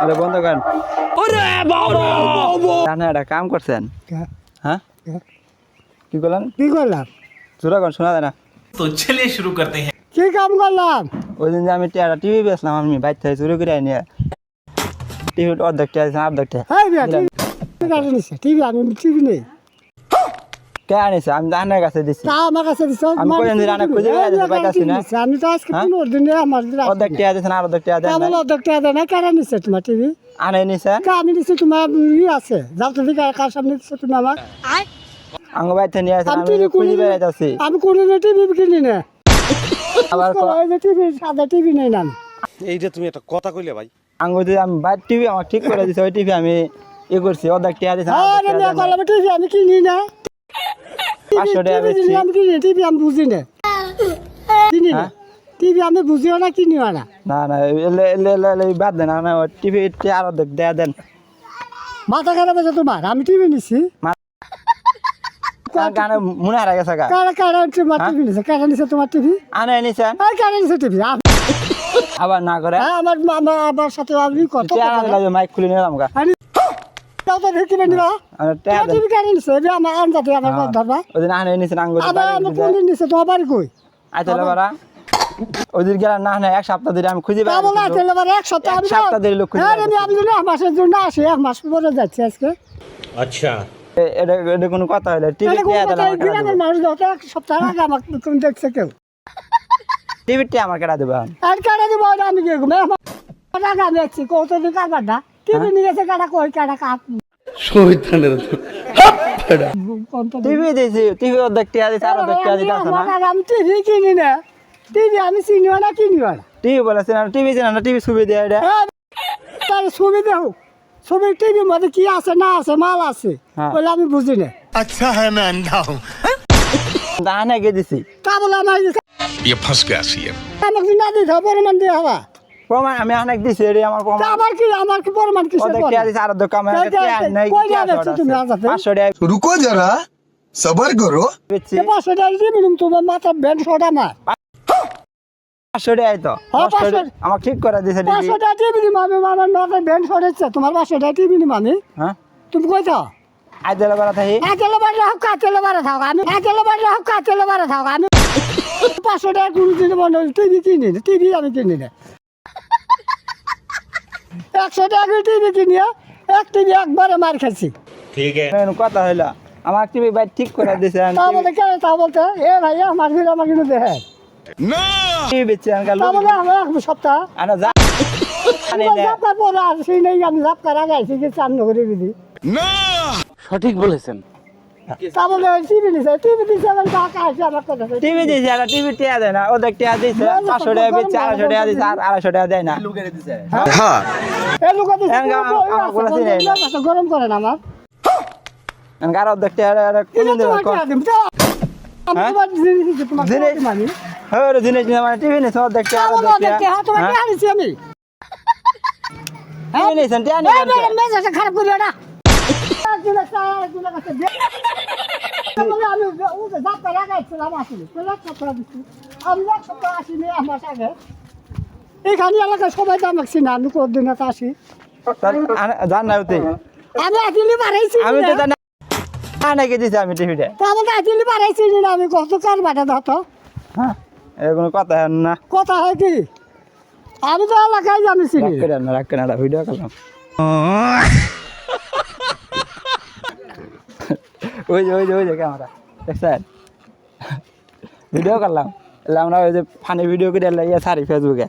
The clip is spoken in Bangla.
আরে বন্ধ করেন। ওরে বাবা জানা এটা কাম করছেন হ্যাঁ কি করলেন কি করলাম জোরা কোন শোনা যায় না तो चलिए शुरू करते हैं। কি কাম করলাম ওই দিন যে আমি টিভি বেচলাম আমি বাইর থেকে চুরি করে নিয়ে টিভি অর্ধেক অর্ধেক হ্যাঁ বিয়া টিভি কাটে নিছে টিভি আমি টিভি নেই কে আনিছে আমি জানার কাছে দিছি তা আমার কাছে দিছ আমি কইন দিন আনা খুঁজে বের করতে পাইতাছি না আমি তো আজকে 15 দিন আমার অর্ধেক টাকা দিছেন আর অর্ধেক টাকা দেন কেমন অর্ধেক টাকা দেয় না কেন নিচ্ছে তোমার টিভি আনে নিছেন আমি নিচ্ছি তোমার আছে যাও তুমি কার সামনে দিচ্ছ তুমি আমার আঙ্গ বাইর থেকে নিয়ে আসেন আমি আমি টিভি খুঁজে বের যাচ্ছি আমি কোনো টিভি কিনি না আবার টিভি সাদা টিভি নেই না এইটা তুমি একটা কথা কইলে ভাই আঙ্গ যে আমি বাইর টিভি আমার ঠিক করে দিছে ওই টিভি আমি করছি অর্ধেক টাকা দিছেন আরে মেয়ে কলম টিভি আমি কিনি না 500 টাকা বেচছি আমি কিনি টিভি আমি বুঝি না কিনি না টিভি আমি বুঝিও না কিনিও না না না এলে বাদ দেন না টিভি আর অর্ধেক দেয়া দেন মাথা খারাপ আছে তোমার আমি টিভি নিছি গানে মনে হারা গেছে গা কারা কারা তোমার টিভি নিছে কারা নিছে তোমার টিভি আনে নিছেন আর কারা নিছে টিভি আবার না করে আমার মামা আমার সাথে আমি কথা মাইক খুলে নিলাম গা আমি তাও তো দেখি না নিবা আর টাকা দেন টিভি কারা নিছে যে আমার আনজাতে আমার কথা ধরবা ওদিন আনে নিছেন আঙ্গ আবার আমার কোন নিছে তোমার বাড়ি কই আইতলে বারা ওদিন গেল না না এক সপ্তাহ ধরে আমি খুঁজে তা বলে আইতলে বাড়ি এক সপ্তাহ এক সপ্তাহ ধরে লোক খুঁজে হ্যাঁ আমি না মাসের জন্য আসি এক মাস পরে যাচ্ছি আজকে अच्छा এটা এটা কোনো কথা হইলো টিভি গ্রামের মানুষ যত এক সপ্তাহ আগে আমাকে কোন দেখছে কেউ টিভিটি আমার কেটে দেবে আর কাটা দিব আমি কি ঘুমে আমার টাকা আমি আছি কতদিন কারবার না টিভি নিয়ে গেছে কাটা কই কাটা কাক টিভি দিয়েছি টিভি অর্ধেক টাকা দিয়েছে আর অর্ধেক টাকা দিতে আসে না আমি টিভি কিনি না টিভি আমি চিনিও না কিনিও না টিভি বলেছেন টিভি চেনা না টিভি ছবি দিয়ে এটা তার ছবি দেও ছবি টিভির মধ্যে কি আছে না আছে মাল আছে বলে আমি বুঝি না अच्छा है मैं अंधा हूँ দানে গে দিছি তা বলে আমার ये फंस गया सीएम আমাকে না দিতে হবে প্রমাণ দিয়ে হবা প্রমাণ আমি অনেক দিছি এর আমার প্রমাণ আমার কি প্রমাণ কিসে অর্ধেক টাকা দিয়েছে আর অর্ধেক কামে নাই কই যাচ্ছে তুমি আজাতে 500 টাকা रुको जरा सबर करो বেচছি 500 টাকা দিয়ে মিনিমাম তোমার মাথা ব্যান্ড শট আমার 500 টাকা তো হ্যাঁ, 500 আমার ঠিক করে দিয়েছে টিভি 500 টাকা টিভি নিম আমি আমার মাথা ব্যান্ড শট হচ্ছে তোমার 500 টাকা টিভি নিম আমি হ্যাঁ তুমি কই যাও আইতলে বারা থাকি আকেলে বাড়ি রাখো কাতেলে বাড়ি থাকো আমি আকেলে বাড়ি রাখো কাতেলে বাড়ি থাকো আমি 500 টাকা কোনো দিন মনে টিভি কিনি না টিভি আমি কিনি না 100 টাকা টিভি কিনিয়া এক টিভি একবারে মার খাচ্ছি ठीक है মেন কথা হইলো আমার টিভি বাইর ঠিক করে দিয়েছে তা বলে কেন তা বলতে এ ভাইয়া আমার ভিড় আমার কিন্তু দেখে টিভি বেচছি আমি তা বলে আমার এক সপ্তাহ আনা যা আনে না যাপ্তার পরে আসি নেই আমি যাপ্তার আগে আইসি যে চান করে দিদি সঠিক বলেছেন তা বলে টিভি নিছে টিভি দিছে আমার কাকা আসে আমার কথা টিভি দিয়েছে আর টিভি টিয়া দেয় না ওদের টিয়া দিয়েছে 500 টাকা বেচছে 250 টাকা দিয়েছে আর 250 টাকা দেয় না हाँ এ লোক দিছে আমার বলা ছিল না। গরম করে না আমার আর অর্ধেক টাকা কোন দিন আমি তোমার জিনিস দিছি তোমার জিনিস? আমি হ্যাঁ জিনিস মানে টিভি নিছে অর্ধেক টাকা তা বলে অর্ধেক দেখতে টাকা হ্যাঁ তোমার কি আনিছি আমি টিভি নিছেন টিয়া এই নিছেন মেরে মেজাজটা খারাপ করিও না আমি যাপ্তার আগে আসছিলাম আসলে এক সপ্তাহ দিচ্ছি আমি এক সপ্তাহ আসিনি আমার আগে এখানে এলাকায় সবাই জানাচ্ছি না আমি কোনদিন আসি জান না ওতে আমি আসলে বাড়াইছি আমি তো জানি না কে দিছে আমি টিভিটা তা আমাকে আসলে বাড়াইছি না আমি কত কার বাটা দাও তো হ্যাঁ এর কোনো কথা হয় না কথা হয় কি আমি তো এলাকায় জানিছি রাখ করে না ভিডিও করলাম ওই যে ক্যামেরা দেখছেন ভিডিও করলাম আমরা ওই যে ফানি ভিডিও করে সারি ফেসবুকে